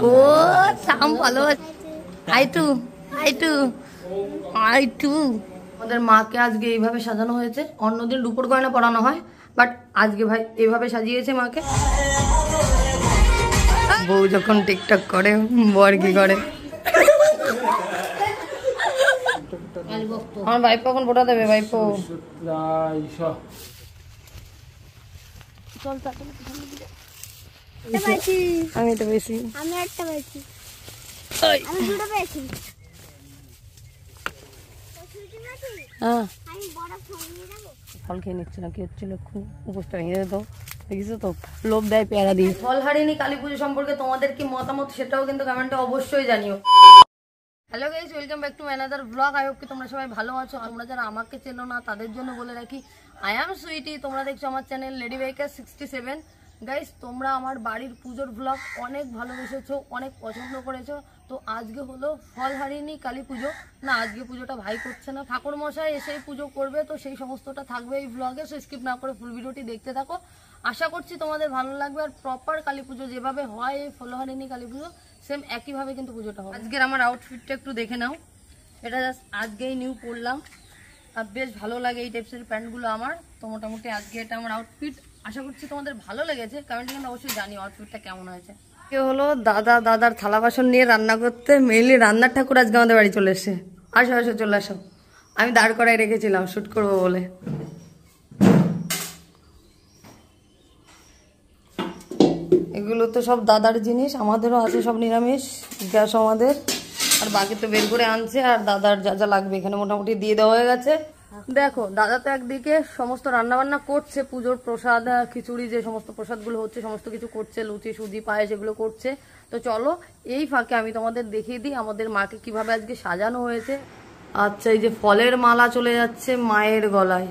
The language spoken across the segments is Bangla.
ও থাম ভালো আইটু আইটু আইটু। আমাদের মাকে আজকে এইভাবে সাজানো হয়েছে। অন্যদিন রূপোর গয়না পরানো হয়, বাট আজকে ভাই এইভাবে সাজিয়েছে মাকে। বউ যখন টিকটক করে বর কি করে। আমার ভাইপো এখন ফোটা দেবে। ভাইপো আমি তো পেয়েছি, আমি একটা পেয়েছি, আমি দুটো পেয়েছি। হ্যাঁ আমি বড় ফোন নিয়ে যাবো। ফল খেয়ে নিচ্ছে না কি হচ্ছিল, উপোসটা ভেঙে যেত। দেখিছো তো লোভ দেয় পেয়ারা দিয়ে। ফল হারিনি কালী পুজো সম্পর্কে তোমাদের কি মতামত সেটাও কিন্তু কমেন্টে অবশ্যই জানিও। Hello guys, welcome back to another blog. I hope কি তোমরা সবাই ভালো আছো। তোমরা যারা আমাকে চেনো না তাদের জন্য বলে রাখি, আই অ্যাম সুইটি। তোমরা দেখছো আমার চ্যানেল লেডি বেকার 67। গাইস, তোমরা আমার বাড়ির পুজোর ব্লগ অনেক ভালোবেসেছো, অনেক পছন্দ করেছো। তো আজকে হলো ফল হারিনি কালী পুজো। না, আজকে পুজোটা ভাই করছে না, ঠাকুর মশাই এসেই পুজো করবে। তো সেই সমস্তটা থাকবে এই ব্লগে, সো স্কিপ না করে ফুল ভিডিওটি দেখতে থাকো। আশা করছি তোমাদের ভালো লাগবে। আর প্রপার কালী পুজো যেভাবে হয় এই ফল হারিনি কালী পুজো, সেম একইভাবে কিন্তু পুজোটা হবে। আজকের আমার আউটফিটটা একটু দেখে নাও। এটা জাস্ট আজকেই নিউ পরলাম, আর বেশ ভালো লাগে এই টাইপসের প্যান্টগুলো আমার। তো মোটামুটি আজকে এটা আমার আউটফিট। আশা করছি তোমাদের ভালো লেগেছে। কমেন্টে কিন্তু অবশ্যই জানিও আউটফিটটা কেমন হয়েছে। কে হলো দাদার থালা বাসন নিয়ে রান্না করতে। মেইনলি রান্নার ঠাকুর আজকে আমাদের বাড়ি চলে এসছে। আসো আসো চলে আসো। আমি দাঁড় করাই রেখেছিলাম শ্যুট করবো বলে। এগুলো তো সব দাদার জিনিস, আমাদেরও আছে সব নিরামিষ। গ্যাস আমাদের, আর বাকি তো বের করে আনছে। আর দাদার যা যা লাগবে এখানে মোটামুটি দিয়ে দেওয়া হয়ে গেছে। দেখো দাদা তো একদিকে সমস্ত রান্না বান্না করছে, পুজোর প্রসাদ খিচুড়ি যে সমস্ত প্রসাদগুলো হচ্ছে সমস্ত কিছু করছে, লুচি সুজি পায়েস এগুলো করছে। তো চলো এই ফাঁকে আমি তোমাদের দেখিয়ে দিই আমাদের মাকে কিভাবে আজকে সাজানো হয়েছে। আচ্ছা, এই যে ফলের মালা চলে যাচ্ছে মায়ের গলায়।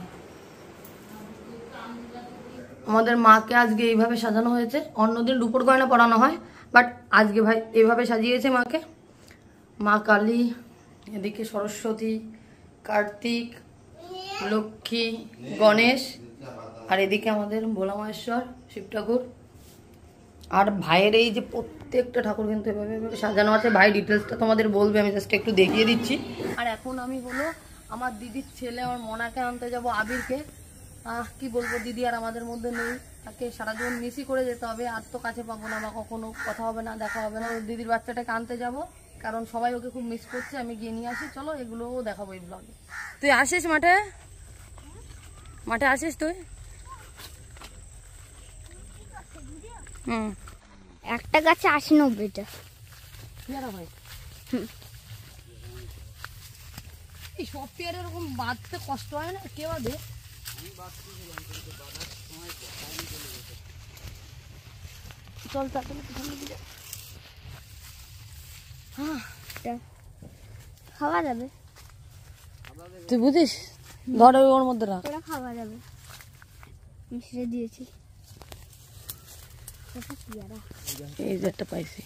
আমাদের মাকে আজকে এইভাবে সাজানো হয়েছে। অন্যদিন রূপোর গয়না পরানো হয়, বাট আজকে ভাই এইভাবে সাজিয়েছে মাকে। মা কালী, এদিকে সরস্বতী, কার্তিক, লক্ষ্মী, গণেশ, আর এদিকে আমাদের ভোলা মহেশ্বর, শিব ঠাকুর। আর ভাইয়ের এই যে প্রত্যেকটা ঠাকুর কিন্তু এভাবে সাজানো আছে। ভাই ডিটেলসটা তোমাদের বলবে, আমি জাস্ট একটু দেখিয়ে দিচ্ছি। আর এখন আমি হলো আমার দিদির ছেলে আমার মনাকে আনতে যাব আবিরকে। কি বলবো, দিদি আর আমাদের মধ্যে নেই, তাকে সারা জীবন মিসই করে যেতে হবে। আর তো কাছে পাবো না বা কখনো কথা হবে না, দেখা হবে না। দিদির বাচ্চাটাকে আনতে যাব, কারণ সবাই ওকে খুব মিস করছে। আমি গিয়ে নিয়ে আসি, চলো এগুলোও দেখাবো এই ব্লগে। তুই আসিস মাঠে? মাঠে আসিস তুই? একটা গাছে 80-90টা ভাই। এই সব পেয়ারা এরকম বাঁধতে কষ্ট হয় না? কে বাঁধে? চল খাওয়া যাবে, তুই বুঝিস? ধর ওর মধ্যে রাখ, খাওয়া যাবে। মিশিয়ে দিয়েছি। এই যে একটা পাইছি।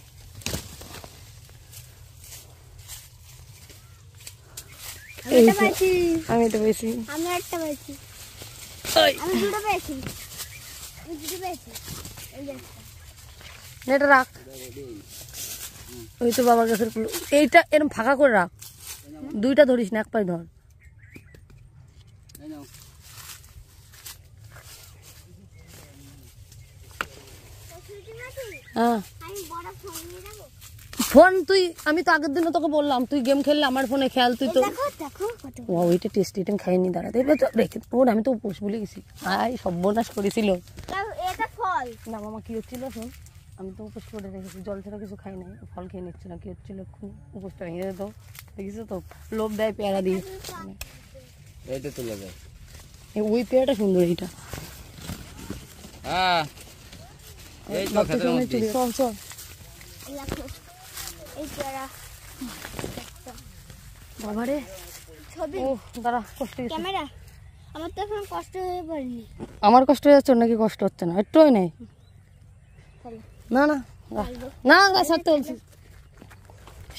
আমি তো পেয়েছি, আমি একটা পেয়েছি, আমি দুটো পেয়েছি, আমি দুটো পেয়েছি। এটা রাখ, ওই তো বাবার গাছের ফুল। এইটা এরকম ফাঁকা করে রাখ, দুইটা ধরিস না, এক পায়ে ধর। হ্যাঁ ফোন তুই, আমি তো আগের দিনও তোকে বললাম তুই গেম খেললে আমার ফোনে খেয়াল। তুই তো ওইটা টেস্টি এটা খাইনি, দাঁড়াতে রেখে তোর। আমি তো উপোস ভুলে গেছি, আয় সর্বনাশ করেছিল। না মামা কি হচ্ছিল শোন, আমি তো উপোস করে রেখেছি, জল ছাড়া কিছু খাই নাই, ফল খেয়ে নিচ্ছে না কি হচ্ছিল, এক্ষুনি উপোসটা ভেঙে যেত। দেখিস তো লোভ দেয় পেয়ারা দিয়ে। এইটা তুলে দেয়, ওই পেয়ারাটা সুন্দর। এইটা বাবারে দাঁড়া, কষ্ট ক্যামেরা আমার তো এখন কষ্ট হয়ে পড়েনি। আমার কষ্ট হয়ে যাচ্ছে, নাকি কষ্ট হচ্ছে না? একটু হয় নাই। না না না না ছাড়তে বলছি,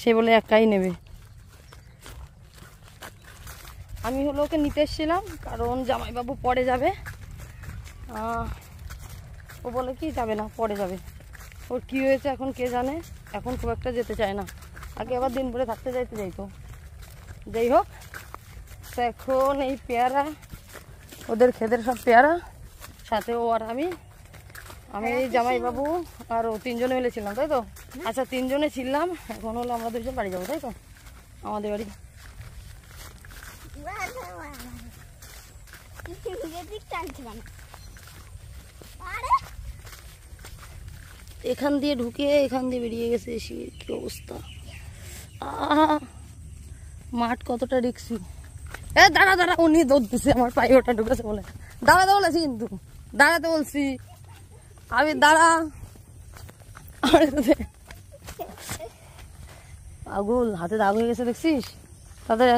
সে বলে একাই নেবে। আমি হলো ওকে নিতে এসেছিলাম, কারণ জামাইবাবু পরে যাবে। ও বলে কি যাবে না, পরে যাবে। ওর কি হয়েছে এখন কে জানে, এখন খুব একটা যেতে চায় না, আগে আবার দিন ভরে থাকতে যাইতো। যাই হোক, তো এখন এই পেয়ারা, ওদের ক্ষেতের সব পেয়ারা, সাথে ও আর আমি এই জামাইবাবু আর ও তিনজনে মিলেছিলাম, তাই তো? আচ্ছা, তিনজনে ছিলাম, এখন হলো আমরা দুজন বাড়ি যাবো, তাই তো? আমাদের বাড়ি। এখান দিয়ে ঢুকে এখান দিয়ে বেরিয়ে গেছে, কি অবস্থা! মাঠ কতটা রিক্সি। দাঁড়া, উনি দৌড় দিছে, আমার পায়ে ওটা ঢুকেছে বলে। দাঁড়াতে বলেছি, কিন্তু দাঁড়াতে বলছি আমি, দাঁড়া। আগুল হাতে দাগ হয়ে গেছে, দেখছিস? তাদের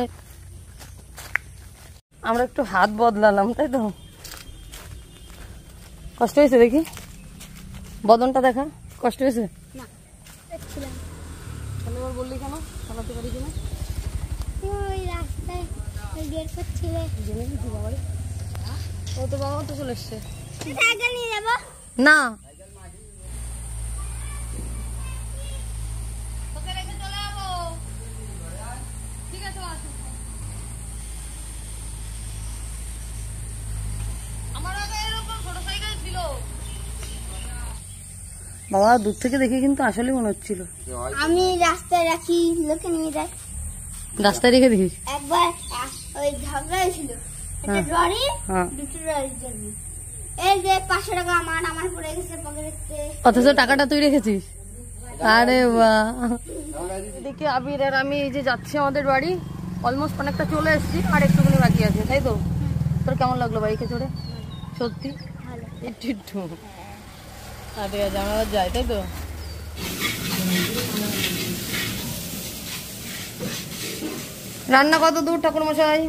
আমরা একটু হাত বদলালাম, তাই তো? কষ্ট হয়েছে দেখি, বদনটা দেখা কষ্ট হয়েছে। বললি কেন চালাতে পারি কিনা? ও তো বাবাও তো চলে এসছে না। বাবা দূর থেকে দেখে কিন্তু আসলে মনে হচ্ছিল। আমি রাস্তায় রাখি, লোকে নিয়ে যায়। রাস্তায় রেখে দেখিস? একবার ওই ঝগড়া হয়েছিল, একটা লরি, দুটো লরি জমি, এই যে 500 টাকা আমার পড়ে গেছে পকেটে। অথচ টাকাটা তুই রেখেছিস? আরে বাহ! এদিকে আবির আর আমি এই যে যাচ্ছি আমাদের বাড়ি, অলমোস্ট অনেকটা চলে এসেছি, আর একটুখানি বাকি আছে, তাই তো? তোর কেমন লাগলো বাইকে চড়ে? সত্যি একটু আরে জানা যায়, তাই তো? রান্না কত দূর ঠাকুর মশাই?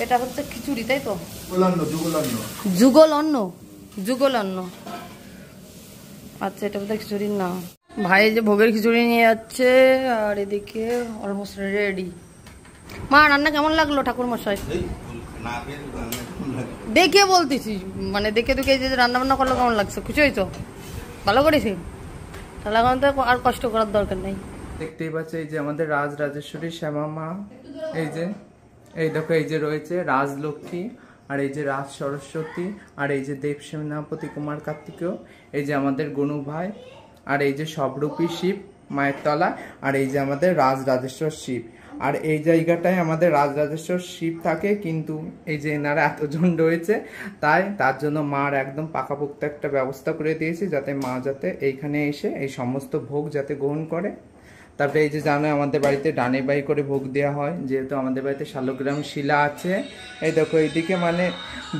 এটা হচ্ছে খিচুড়ি, তাই তো? যুগল অন্ন। আচ্ছা, এটা বোধহয় খিচুড়ির নাম। ভাই যে ভোগের খিচুড়ি নিয়ে যাচ্ছে, আর এদিকে অলমোস্ট রেডি। মা, রান্না কেমন লাগলো ঠাকুর মশাই? দেখে বলতেছি, মানে দেখে এই যে রান্না বান্না করলো কেমন লাগছে? খুশি হয়েছো? ভালো করেছি? তাহলে এখন তো আর কষ্ট করার দরকার নেই। দেখতেই পাচ্ছ এই যে আমাদের রাজরাজেশ্বরী শ্যামা মা, এই দেখো, এই যে রয়েছে রাজলক্ষ্মী, আর এই যে রাজ সরস্বতী, আর এই যে দেব সেনাপতি কুমার কার্তিকেয়, এই যে আমাদের গনু ভাই, আর এই যে সবরূপী শিব মায়ের তলা, আর এই যে আমাদের রাজরাজেশ্বর শিব। আর এই জায়গাটায় আমাদের রাজরাজেশ্বর শিব থাকে, কিন্তু এই যে এনারা এতজন রয়েছে, তার জন্য মার একদম পাকাপোক্ত একটা ব্যবস্থা করে দিয়েছি, যাতে মা যাতে এইখানে এসে এই সমস্ত ভোগ যাতে গ্রহণ করে। তারপরে এই যে জানো আমাদের বাড়িতে ডানে বাই করে ভোগ দেওয়া হয়, যেহেতু আমাদের বাড়িতে শালগ্রাম শিলা আছে। এই দেখো এইদিকে মানে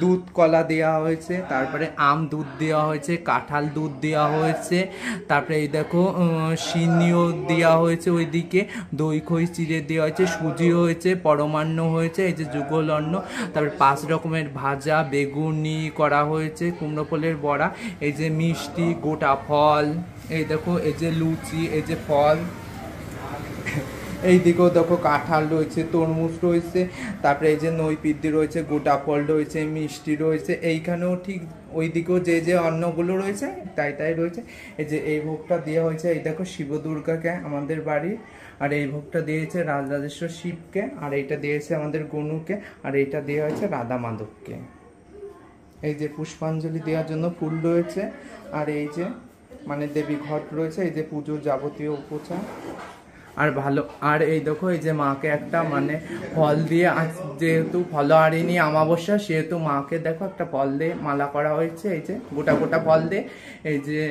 দুধ কলা দেওয়া হয়েছে, তারপরে আম দুধ দেওয়া হয়েছে, কাঁঠাল দুধ দেওয়া হয়েছে, তারপরে এই দেখো সিনিও দেওয়া হয়েছে, ওইদিকে দই খই চিড়ে দেওয়া হয়েছে, সুজিও হয়েছে, পরমান্ন হয়েছে, এই যে যুগল অন্ন, তারপরে 5 রকমের ভাজা, বেগুনি করা হয়েছে, কুমড়ো ফুলের বড়া, এই যে মিষ্টি, গোটা ফল, এই দেখো এই যে লুচি, এই যে ফল, এই দিকেও দেখো কাঁঠাল রয়েছে, তরমুজ রয়েছে, তারপরে এই যে নৈবেদ্য রয়েছে, গোটা ফল রয়েছে, মিষ্টি রয়েছে, এইখানেও ঠিক ওই দিকেও যে অন্নগুলো রয়েছে তাই রয়েছে। এই যে এই ভোগটা দেওয়া হয়েছে, এই দেখো শিব দুর্গাকে আমাদের বাড়ি, আর এই ভোগটা দিয়েছে রাজরাজেশ্বর শিবকে, আর এইটা দিয়েছে আমাদের গনুকে, আর এইটা দেওয়া হয়েছে রাধা মাধবকে। এই যে পুষ্পাঞ্জলি দেওয়ার জন্য ফুল রয়েছে, আর এই যে মানে দেবী ঘট রয়েছে, এই যে পুজোর যাবতীয় উপচার। আর ভালো, আর এই দেখো এই যে মাকে একটা মানে ফল দিয়ে, যেহেতু ফলহারিণী অমাবস্যা, সেহেতু মাকে দেখো একটা ফল দিয়ে মালা করা হয়েছে, এই যে গোটা ফল দিয়ে, এই যে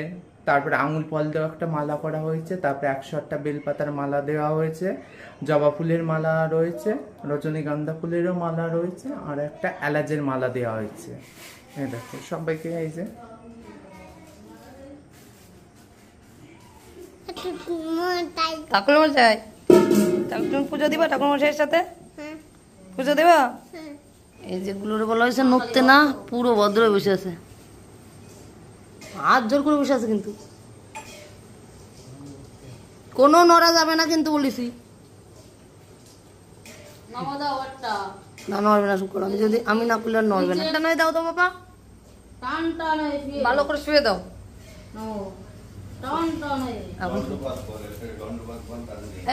তারপরে আঙুল ফল দেওয়া একটা মালা করা হয়েছে, তারপরে 108টা বেলপাতার মালা দেওয়া হয়েছে, জবা ফুলের মালা রয়েছে, রজনীগন্ধা ফুলেরও মালা রয়েছে, আর একটা এলাচের মালা দেওয়া হয়েছে। এই দেখো সবাইকে এই যে ঠাকুর মশাই, তুমি পুজো দিবা ঠাকুর মশাইয়ের সাথে? পুজো দেবা? এই যেগুলোর বলা হয়েছে নড়তে না, পুরো ভদ্র বসে আছে, হাত জোর করে বসে আছে, কিন্তু কোনো নড়া যাবে না কিন্তু বলিছি। না নড়বে না শুক্র, আমি না করলে আর নড়বে না। এটা নয় দাও তো বাবা, ভালো করে শুয়ে দাও।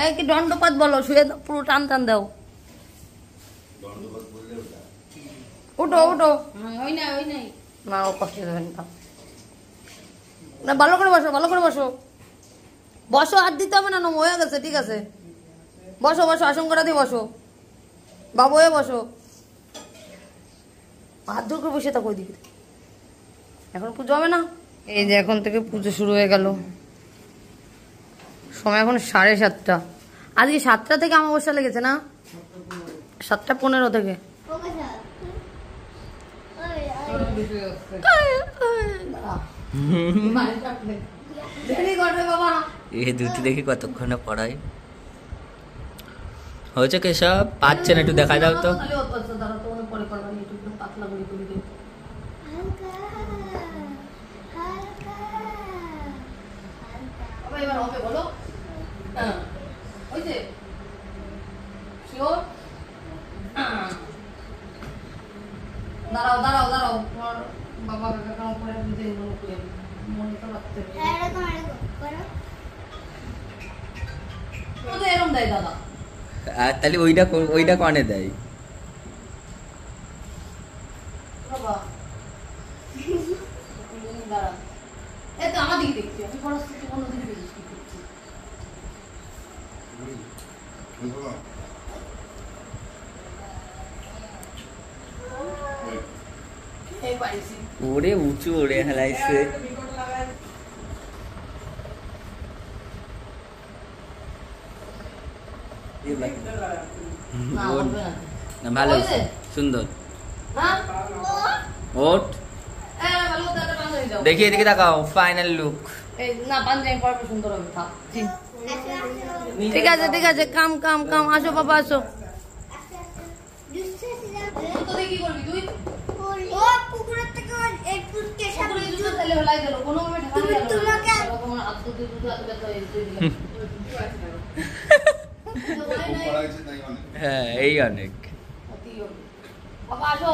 এই কি দণ্ডপাত বলো, শুয়ে দাও, পুরো টান টান দাও। উঠো উঠো, না ও কষ্ট দেবেন না, ভালো করে বসো, ভালো করে বসো, বসো, হাত দিতে হবে না, নম হয়ে গেছে, ঠিক আছে, বসো বসো, আসন করা দিয়ে বসো, বাবু হয়ে বসো, হাত ধরে করে বসে থাকো ওইদিকে। এখন পুজো হবে না, এই যে এখন থেকে পুজো শুরু হয়ে গেল, সময় এখন 7:30। আজকে 7টা থেকে অমাবস্যা লেগেছে না, 7:15 থেকে। এই দুটি দেখি কতক্ষণে পড়াই হয়েছে, কেসব পাচ্ছে না, একটু দেখা যাও তো। দাঁড়াও দাঁড়াও দাঁড়াও, তোমার বাবা কাকা করে মনে তো রাখতে এরকম দেয় দাদা। আর তাহলে ওইটা কনে দেয়? আমার দিকে দেখছি, আমি পড়াচ্ছি অন্য দিকে দেখছি কি করছি। ওরে উঁচু ওরে হেলাইছে। ভালো হয়েছে, সুন্দর। ওঠ, দেখি এদিকে তাকাও, ফাইনাল লুক। না পাঞ্জাবি পরবে সুন্দর হবে, ঠিক আছে ঠিক আছে, কাম কাম কাম, আসো বাবা আসো। কি করবি তুই? পুকুরের থেকে হ্যাঁ এই অনেক। বাবা আসো,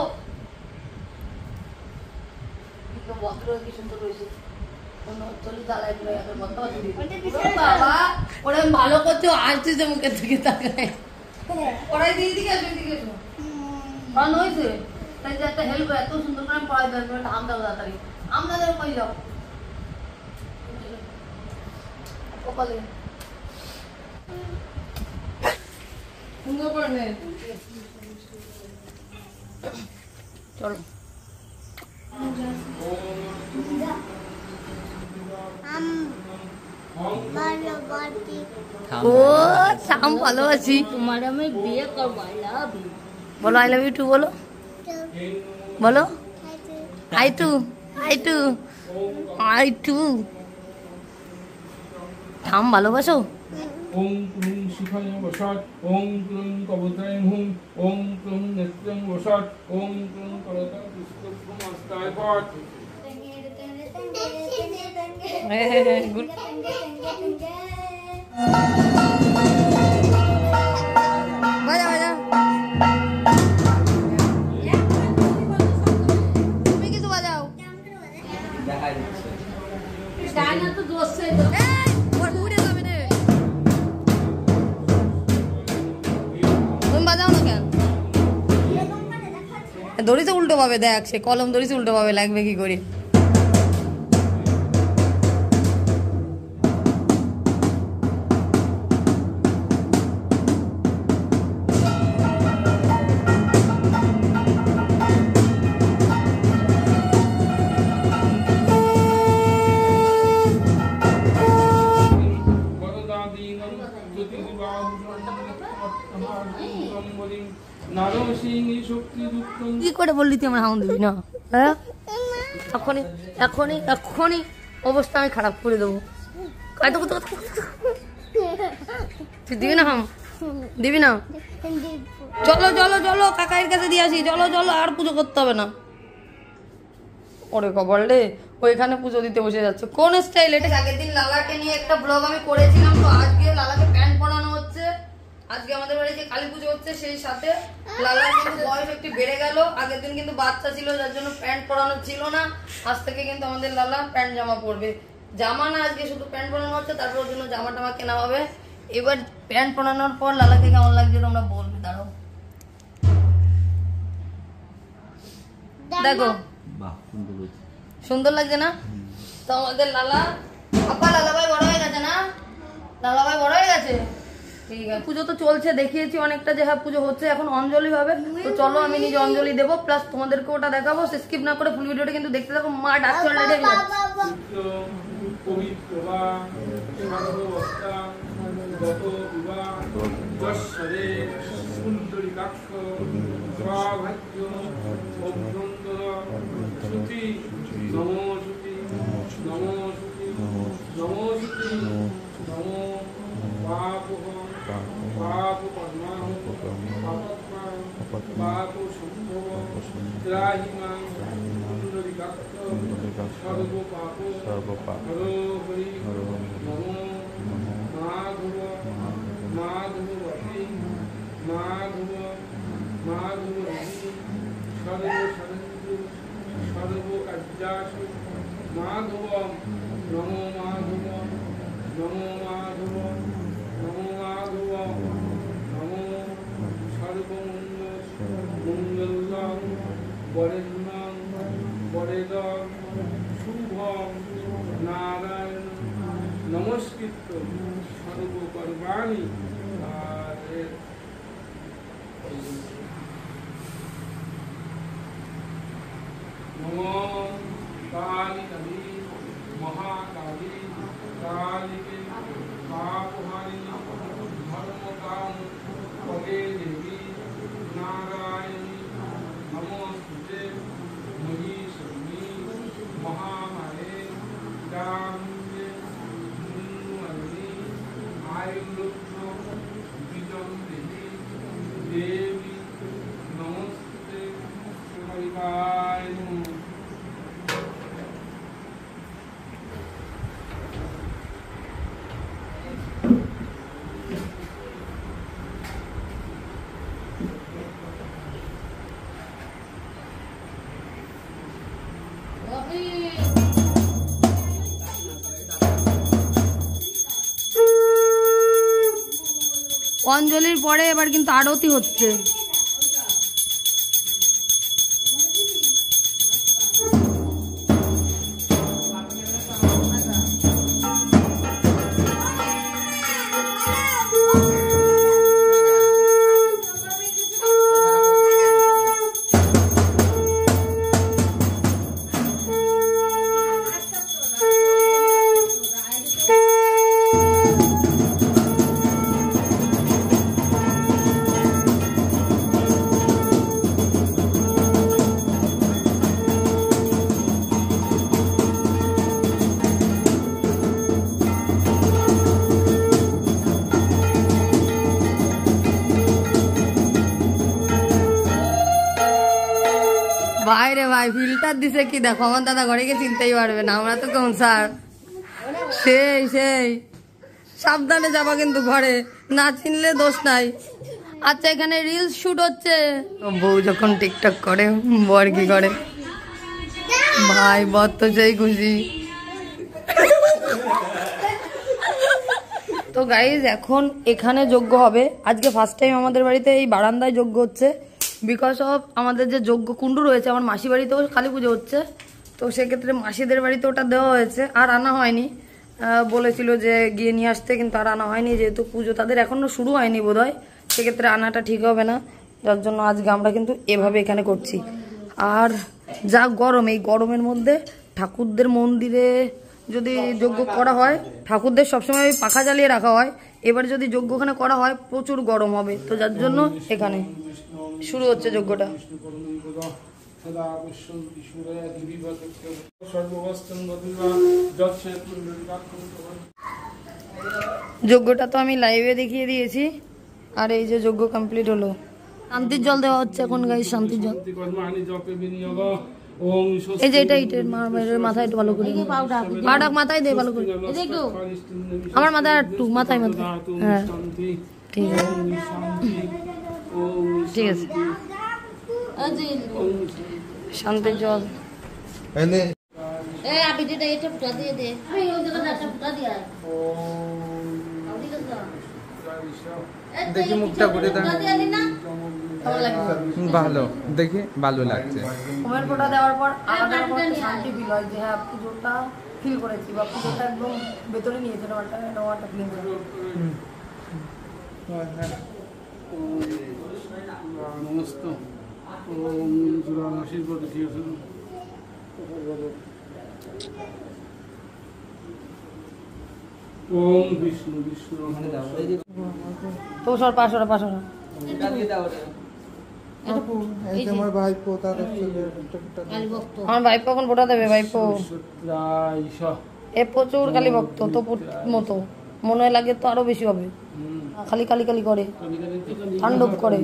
কি সুন্দর রয়েছে, ভালো করছো, আসছে মুখে থেকে তাকায় পড়াই দিয়ে দিকে আসবে, দিকে এসো হয়েছে, তাই যে একটা হেল্প, এত সুন্দর করে পড়াই দেওয়া, একটা আম দাও তাড়াতাড়ি, আম দাও কই যাও কপালে সুন্দর করে নে, চলো। ও সাম ভালো আছি, তোমার আমি বিয়ে করবো, আই লাভ ইউ বলো, আই লাভ ইউ টু বলো, বলো I too, I too, I too. থাম ভালোবাসো। ওম ক্লুং শিখায় বসাত, ওম ক্লুং কবতায় হুম, ওম ক্লুং নেত্রং বসাত, ওম ক্লুং করতা পুষ্পমাস্তায় পাঠ। বাজা বাজা, তুমি কিছু বাজাও, দেখা যাচ্ছে তুমি বাজাও না কেন? দড়িতে উল্টো পাবে, দেখ সে কলম দড়িতে উল্টো পাবে, লাগবে কি করে? কি করে বললি তুই আমার হাউন দিবি না? হ্যাঁ এখনই এখনই এখনই অবস্থা আমি খারাপ করে দেবো। তুই দিবি না? হাম দিবি না? চলো চলো চলো কাকাইয়ের কাছে দিয়ে আসি, চলো চলো, আর পুজো করতে হবে না। ওরে খবর রে, ওইখানে পুজো দিতে বসে যাচ্ছে, কোন স্টাইল এটা? আগের দিন লালাকে নিয়ে একটা ব্লগ আমি করেছিলাম, তো আজকে লালাকে প্যান্ট পরানো হচ্ছে, আজকে আমাদের বাড়িতে কালী পুজো হচ্ছে, সেই সাথে লালার কিন্তু বয়স একটু বেড়ে গেল। আগের দিন কিন্তু বাচ্চা ছিল, যার জন্য প্যান্ট পরানো ছিল না। আজ থেকে কিন্তু আমাদের লালা প্যান্ট জামা পরবে। জামা না, আজকে শুধু প্যান্ট পরানো হচ্ছে, তারপর ওর জন্য জামা টামা কেনা হবে। এবার প্যান্ট পরানোর পর লালাকে কেমন লাগছে তোমরা বলবে। দাঁড়াও, দেখো সুন্দর লাগছে না? তো আমাদের লালা লালাভাই বড় হয়ে গেছে না? লালাভাই বড় হয়ে গেছে। ঠিক আছে, পুজো তো চলছে, দেখিয়েছি অনেকটা যে হ্যাঁ পুজো হচ্ছে। এখন অঞ্জলি হবে, তো চলো আমি নিজে অঞ্জলি দেবো, প্লাস তোমাদেরকে ওটা দেখাবো। স্কিপ না করে ফুল ভিডিওটা কিন্তু দেখতে থাকো। মা ডাকছে অলরেডি। নমস্কৃত সর্বকর্মাণি নমঃ কালী কালী মহাকালী কালীকে পাপহারিণী ধর্মকাম পদে দেবী নারায়ণী নমস্তুতে মহিষী মহামায়ে দাম্যে মুন্মণি আয়ুর্লক্ষ্য বিজম দেবী দেবী নমস্তে হরিকায় নমঃ। অঞ্জলির পরে এবার কিন্তু আরতি হচ্ছে। ভাই রে ভাই, ফিল্টার দিছে কি দেখো। আমার দাদা ঘরে গিয়ে চিনতেই পারবে না, আমরা তো কেমন স্যার। সেই সেই সাবধানে যাবা কিন্তু, ঘরে না চিনলে দোষ নাই। আচ্ছা, এখানে রিলস শুট হচ্ছে। বউ যখন টিকটক করে, বর কি করে? ভাই বর তো সেই খুশি। তো গাইজ এখন এখানে যজ্ঞ হবে। আজকে ফার্স্ট টাইম আমাদের বাড়িতে এই বারান্দায় যজ্ঞ হচ্ছে, বিকজ অফ আমাদের যে যজ্ঞ কুণ্ডু রয়েছে, আমার মাসি বাড়িতেও কালী পুজো হচ্ছে। তো সেক্ষেত্রে মাসিদের বাড়িতে ওটা দেওয়া হয়েছে, আর আনা হয়নি। বলেছিল যে গিয়ে নিয়ে আসতে, কিন্তু আর আনা হয়নি, যেহেতু পুজো তাদের এখনো শুরু হয়নি বোধহয়। সেক্ষেত্রে আনাটা ঠিক হবে না, যার জন্য আজকে আমরা কিন্তু এভাবে এখানে করছি। আর যা গরম, এই গরমের মধ্যে ঠাকুরদের মন্দিরে যদি যজ্ঞ করা হয়, ঠাকুরদের সবসময় পাখা জ্বালিয়ে রাখা হয়। এবার যদি যজ্ঞ ওখানে করা হয়, প্রচুর গরম হবে। তো যার জন্য এখানে শুরু হচ্ছে যজ্ঞটা। যজ্ঞটা তো আমি লাইভে দেখিয়ে দিয়েছি। আর এই যে যজ্ঞ কমপ্লিট হলো, শান্তির জল দেওয়া হচ্ছে এখন গাইস, শান্তির জল। এই যে এটা মাথায় একটু ভালো করে, পাউডার মাথায় দে ভালো করে, একটু আমার মাথায় একটু মাথায় মাথায়। হ্যাঁ, ঠিক আছে ওম শান্তি ওম ঠিক আছে ওম শান্তির জল দেখি মুখটা করে দেন। ভালো দেখি, ভালো লাগছে। হোমের ফোঁটা দেওয়ার পর আলাদা রকম একটা শান্তি ফিল হয় যে হ্যাঁ পুজোটা ফিল করেছি বা পুজোটা একদম ভেতরে নিয়েছে নেওয়াটা ফিল হয়। নমস্ত ওম জুরান আশীর্বাদ দিয়েছেন ওম বিষ্ণু বিষ্ণু তো সর পাঁচশোটা তোমার ভাইপো তাদের আমার ভাইপো এখন ফোঁটা দেবে ভাইপো সত্যরাইশ এ প্রচুর কালী ভক্ত তো মতো মনে হয় লাগে তো আরো বেশি হবে খালি কালি কালি করে তাণ্ডব করে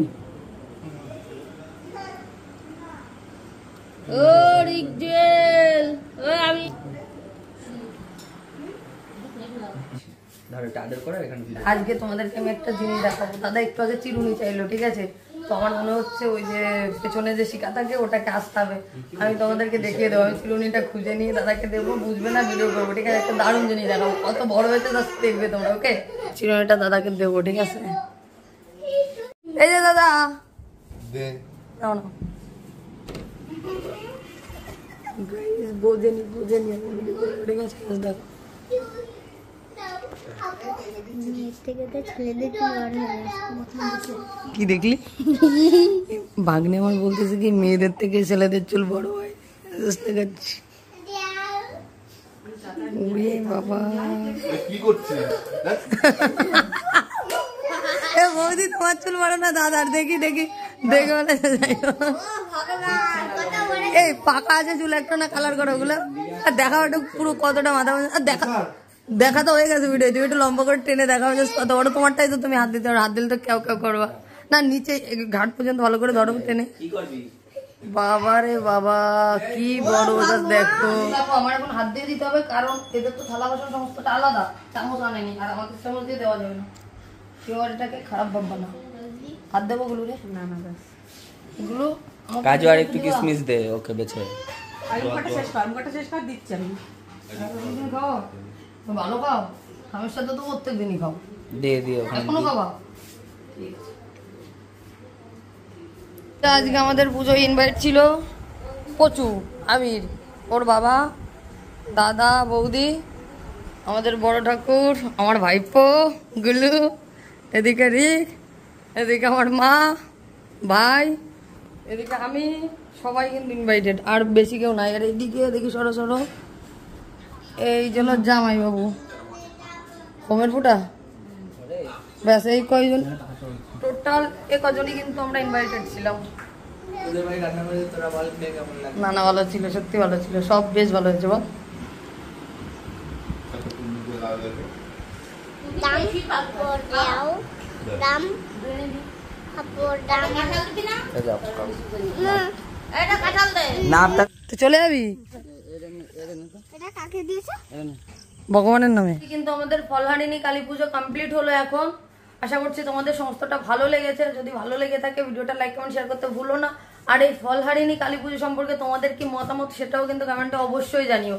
ধরো এটা আদর করে এখানে দিয়ে দাও। আজকে তোমাদেরকে আমি একটা জিনিস দেখাবো। দাদা একটু আগে চিরুনি চাইলো, ঠিক আছে? তো আমার মনে হচ্ছে ওই যে পেছনে যে শিকা থাকে ওটাকে আসতে হবে। আমি তোমাদেরকে দেখিয়ে দেবো। আমি চিরুনিটা খুঁজে নিয়ে দাদাকে দেবো, বুঝবে না, ভিডিও করবো, ঠিক আছে? একটা দারুণ জিনিস দেখাবো, কত বড় হয়েছে তা দেখবে তোমরা। ওকে, চিরুনিটা দাদাকে দেবো, ঠিক আছে? এই যে দাদা নাও না, বোঝেনি ঠিক আছে? দেখো কি দেখলি? ভাগ্নে আমার বলতেছে কি মেয়েদের থেকে ছেলেদের চুল বড় হয়, বুঝতে পারছি। ওরে বাবা, কি করছে? এ বৌদি তোমার চুল বড় না দাদার? দেখি দেখি দেখে বলে এই পাকা আছে চুল, একটা না কালার করো ওগুলো। আর দেখা ওটা পুরো কতটা মাথা, আর দেখা তো হয়ে গেছে ভিডিও। তুমি একটু লম্বা করে টেনে দেখা হয়েছে কত বড়। তোমারটাই তো তুমি হাত দিতে পারো, হাত দিলে তো কেউ কেউ করবা না। নিচে ঘাট পর্যন্ত ভালো করে ধরো টেনে। বাবা রে বাবা, কি বড় ওটা দেখো। আমার এখন হাত দিয়ে দিতে হবে, কারণ এদের তো থালা বাসন সমস্তটা আলাদা, চামচ আনেনি, আর আমাদের চামচ দিয়ে দেওয়া যাবে না। কেউ আর এটাকে খারাপ ভাববা না। হাত দেবো গুলো রে, না না ব্যাস এগুলো কাজু আর একটু কিসমিস দে ওকে বেছে। খাও ভালো, খাও সমস্যা তো প্রত্যেক দিনই খাও, দিয়ে দিও ওখানে। এখনো খাবা? আজকে আমাদের পুজোয় ইনভাইট ছিল প্রচুর। আমির, ওর বাবা, দাদা, বৌদি, আমাদের বড় ঠাকুর, আমার ভাইপো গুলু, এদিকে রিক, এদিকে আমার মা, ভাই, এদিকে আমি, সবাই কিন্তু ইনভাইটেড। আর বেশি কেউ নাই। আর এইদিকে দেখি সরো সরো, এই জন্য জামাই বাবু, হোমের ফোঁটা, ব্যাস এই কয়জন টোটাল। এ কজনই কিন্তু আমরা ইনভাইটেড ছিলাম। না না ভালো ছিল, সত্যি ভালো ছিল, সব বেশ ভালো হয়েছে। বল তো চলে যাবি ভগবানের নামে। কিন্তু আমাদের ফলহারিণী কালী পুজো কমপ্লিট হলো এখন। আশা করছি তোমাদের সমস্তটা ভালো লেগেছে। যদি ভালো লেগে থাকে ভিডিওটা লাইক কমেন্ট শেয়ার করতে ভুলো না। আর এই ফলহারিণী কালী পুজো সম্পর্কে তোমাদের কি মতামত সেটাও কিন্তু কমেন্টে অবশ্যই জানিও।